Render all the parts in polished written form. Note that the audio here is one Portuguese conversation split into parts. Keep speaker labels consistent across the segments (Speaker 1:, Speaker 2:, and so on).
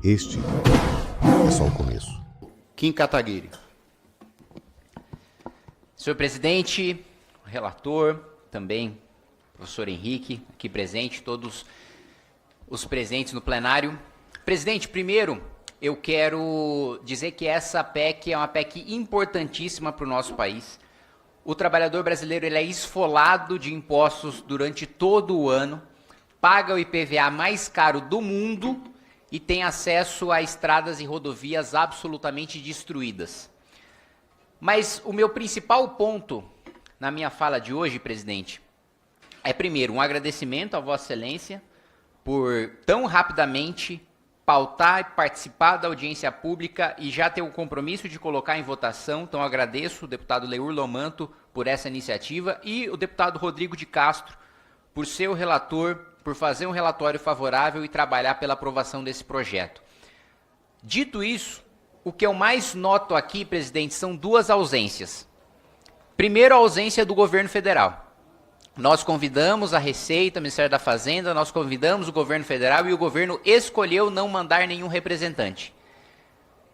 Speaker 1: Este é só o começo.
Speaker 2: Kim Kataguiri.
Speaker 3: Senhor presidente, relator, também professor Henrique, aqui presente, todos os presentes no plenário. Presidente, primeiro eu quero dizer que essa PEC é uma PEC importantíssima para o nosso país. O trabalhador brasileiro ele é esfolado de impostos durante todo o ano, paga o IPVA mais caro do mundo e tem acesso a estradas e rodovias absolutamente destruídas. Mas o meu principal ponto na minha fala de hoje, presidente, é primeiro um agradecimento a Vossa Excelência por tão rapidamente pautar e participar da audiência pública e já ter o compromisso de colocar em votação. Então agradeço o deputado Leur Lomanto por essa iniciativa e o deputado Rodrigo de Castro por ser o relator, por fazer um relatório favorável e trabalhar pela aprovação desse projeto. Dito isso, o que eu mais noto aqui, presidente, são duas ausências. Primeiro, a ausência do governo federal. Nós convidamos a Receita, o Ministério da Fazenda, nós convidamos o governo federal e o governo escolheu não mandar nenhum representante.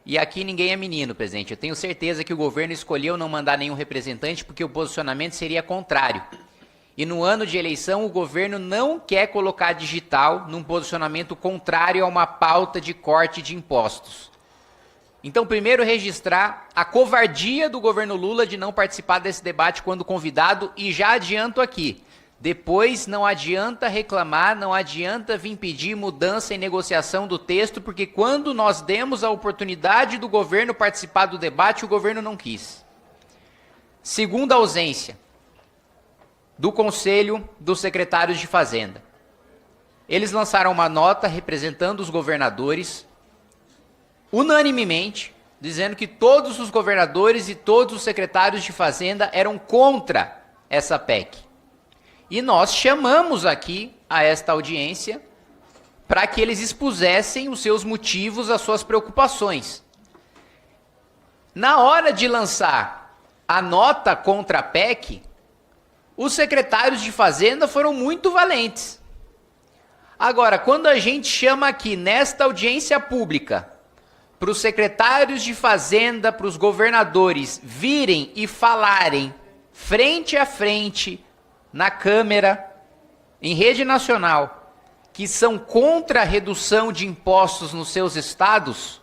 Speaker 3: E aqui ninguém é menino, presidente. Eu tenho certeza que o governo escolheu não mandar nenhum representante porque o posicionamento seria contrário. E no ano de eleição, o governo não quer colocar digital num posicionamento contrário a uma pauta de corte de impostos. Então, primeiro, registrar a covardia do governo Lula de não participar desse debate quando convidado, e já adianto aqui, depois não adianta reclamar, não adianta vir pedir mudança e negociação do texto, porque quando nós demos a oportunidade do governo participar do debate, o governo não quis. Segunda ausência, do Conselho dos Secretários de Fazenda. Eles lançaram uma nota representando os governadores, unanimemente, dizendo que todos os governadores e todos os secretários de Fazenda eram contra essa PEC. E nós chamamos aqui a esta audiência para que eles expusessem os seus motivos, as suas preocupações. Na hora de lançar a nota contra a PEC, os secretários de Fazenda foram muito valentes. Agora, quando a gente chama aqui nesta audiência pública para os secretários de Fazenda, para os governadores virem e falarem frente a frente na Câmara, em rede nacional, que são contra a redução de impostos nos seus estados,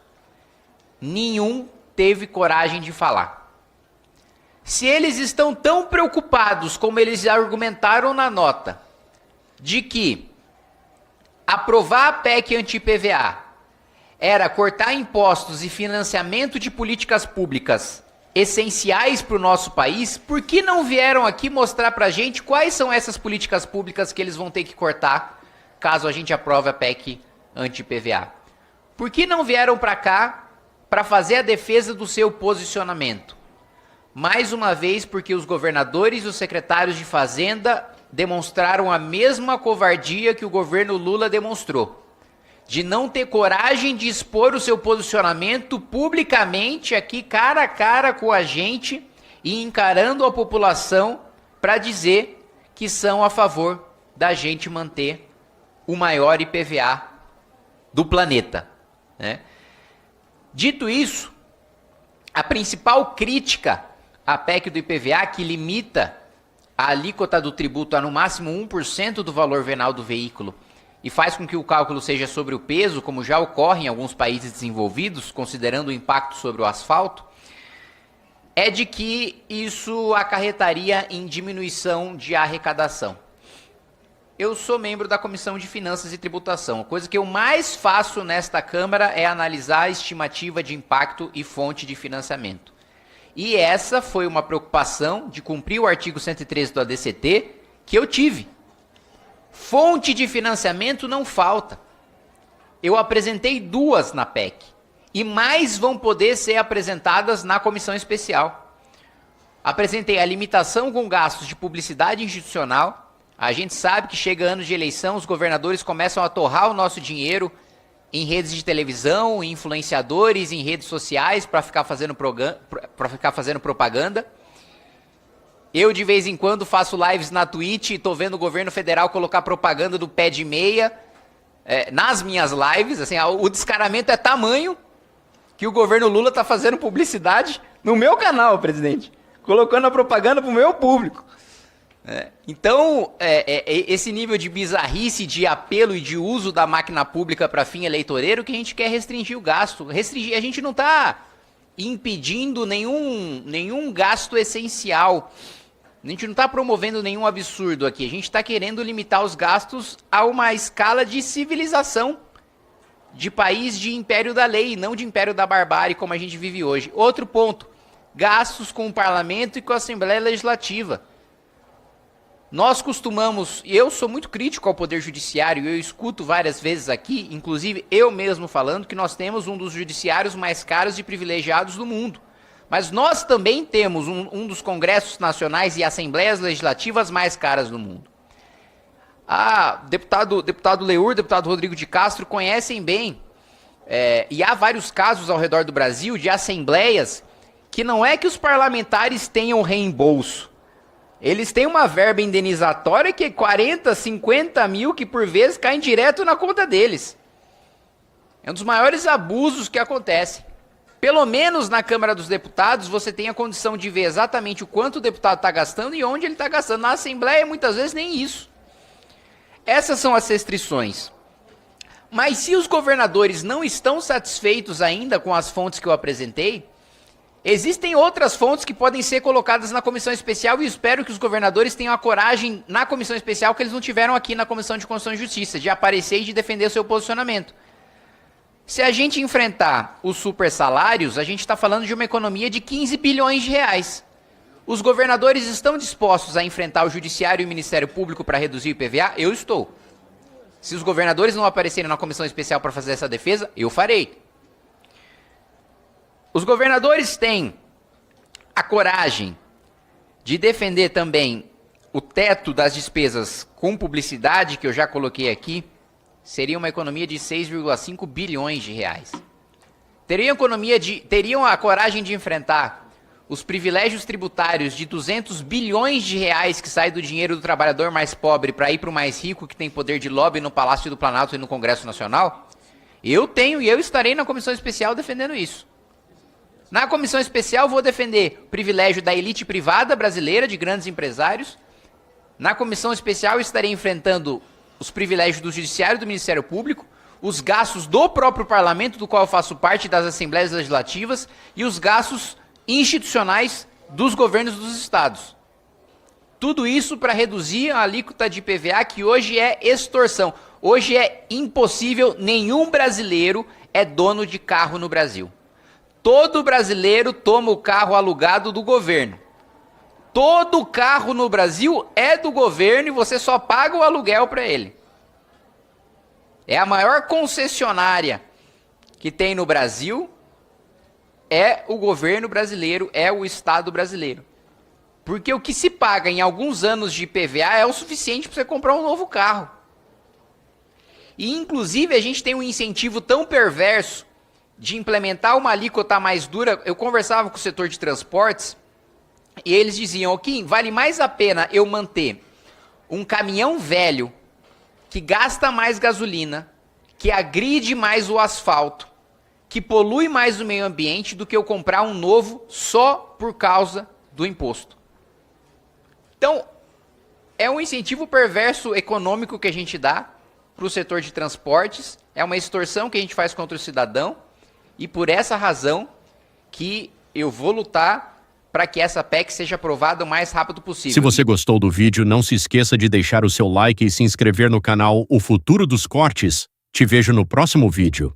Speaker 3: nenhum teve coragem de falar. Se eles estão tão preocupados como eles argumentaram na nota, de que aprovar a PEC anti-IPVA era cortar impostos e financiamento de políticas públicas essenciais para o nosso país, por que não vieram aqui mostrar para a gente quais são essas políticas públicas que eles vão ter que cortar caso a gente aprove a PEC anti-IPVA? Por que não vieram para cá para fazer a defesa do seu posicionamento? Mais uma vez, porque os governadores e os secretários de Fazenda demonstraram a mesma covardia que o governo Lula demonstrou, de não ter coragem de expor o seu posicionamento publicamente aqui, cara a cara com a gente e encarando a população para dizer que são a favor da gente manter o maior IPVA do planeta, né? Dito isso, a principal crítica à PEC do IPVA, que limita a alíquota do tributo a no máximo 1% do valor venal do veículo, e faz com que o cálculo seja sobre o peso, como já ocorre em alguns países desenvolvidos, considerando o impacto sobre o asfalto, é de que isso acarretaria em diminuição de arrecadação. Eu sou membro da Comissão de Finanças e Tributação. A coisa que eu mais faço nesta Câmara é analisar a estimativa de impacto e fonte de financiamento. E essa foi uma preocupação de cumprir o artigo 113 do ADCT que eu tive. Fonte de financiamento não falta. Eu apresentei duas na PEC. E mais vão poder ser apresentadas na comissão especial. Apresentei a limitação com gastos de publicidade institucional. A gente sabe que chega ano de eleição, os governadores começam a torrar o nosso dinheiro em redes de televisão, em influenciadores, em redes sociais para ficar fazendo propaganda. Eu, de vez em quando, faço lives na Twitch e estou vendo o governo federal colocar propaganda do pé de meia nas minhas lives, assim, o descaramento é tamanho que o governo Lula está fazendo publicidade no meu canal, presidente, colocando a propaganda para o meu público. Então, esse nível de bizarrice, de apelo e de uso da máquina pública para fim eleitoreiro que a gente quer restringir o gasto. A gente não está impedindo nenhum gasto essencial. A gente não está promovendo nenhum absurdo aqui. A gente está querendo limitar os gastos a uma escala de civilização, de país de império da lei, não de império da barbárie como a gente vive hoje. Outro ponto, gastos com o parlamento e com a Assembleia Legislativa. Nós costumamos, e eu sou muito crítico ao Poder Judiciário, eu escuto várias vezes aqui, inclusive eu mesmo falando, que nós temos um dos judiciários mais caros e privilegiados do mundo. Mas nós também temos um dos congressos nacionais e assembleias legislativas mais caras do mundo. Deputado Leur, deputado Rodrigo de Castro conhecem bem, e há vários casos ao redor do Brasil de assembleias que não é que os parlamentares tenham reembolso. Eles têm uma verba indenizatória que é 40, 50 mil, que por vezes caem direto na conta deles. É um dos maiores abusos que acontecem. Pelo menos na Câmara dos Deputados você tem a condição de ver exatamente o quanto o deputado está gastando e onde ele está gastando. Na Assembleia, muitas vezes, nem isso. Essas são as restrições. Mas se os governadores não estão satisfeitos ainda com as fontes que eu apresentei, existem outras fontes que podem ser colocadas na comissão especial e espero que os governadores tenham a coragem na comissão especial que eles não tiveram aqui na Comissão de Constituição e Justiça, de aparecer e de defender o seu posicionamento. Se a gente enfrentar os super salários, a gente está falando de uma economia de 15 bilhões de reais. Os governadores estão dispostos a enfrentar o Judiciário e o Ministério Público para reduzir o IPVA? Eu estou. Se os governadores não aparecerem na comissão especial para fazer essa defesa, eu farei. Os governadores têm a coragem de defender também o teto das despesas com publicidade, que eu já coloquei aqui, seria uma economia de 6,5 bilhões de reais. Teriam a coragem de enfrentar os privilégios tributários de 200 bilhões de reais que sai do dinheiro do trabalhador mais pobre para ir para o mais rico que tem poder de lobby no Palácio do Planalto e no Congresso Nacional? Eu tenho e eu estarei na comissão especial defendendo isso. Na comissão especial vou defender o privilégio da elite privada brasileira, de grandes empresários. Na comissão especial estarei enfrentando os privilégios do Judiciário e do Ministério Público, os gastos do próprio parlamento, do qual eu faço parte, das assembleias legislativas, e os gastos institucionais dos governos dos estados. Tudo isso para reduzir a alíquota de IPVA, que hoje é extorsão. Hoje é impossível, nenhum brasileiro é dono de carro no Brasil. Todo brasileiro toma o carro alugado do governo. Todo carro no Brasil é do governo e você só paga o aluguel para ele. É a maior concessionária que tem no Brasil, é o governo brasileiro, é o Estado brasileiro. Porque o que se paga em alguns anos de IPVA é o suficiente para você comprar um novo carro. E inclusive a gente tem um incentivo tão perverso de implementar uma alíquota mais dura. Eu conversava com o setor de transportes e eles diziam: Kim, vale mais a pena eu manter um caminhão velho que gasta mais gasolina, que agride mais o asfalto, que polui mais o meio ambiente, do que eu comprar um novo só por causa do imposto. Então, é um incentivo perverso econômico que a gente dá para o setor de transportes, é uma extorsão que a gente faz contra o cidadão, e por essa razão que eu vou lutar para que essa PEC seja aprovada o mais rápido possível.
Speaker 2: Se você gostou do vídeo, não se esqueça de deixar o seu like e se inscrever no canal O Futuro dos Cortes. Te vejo no próximo vídeo.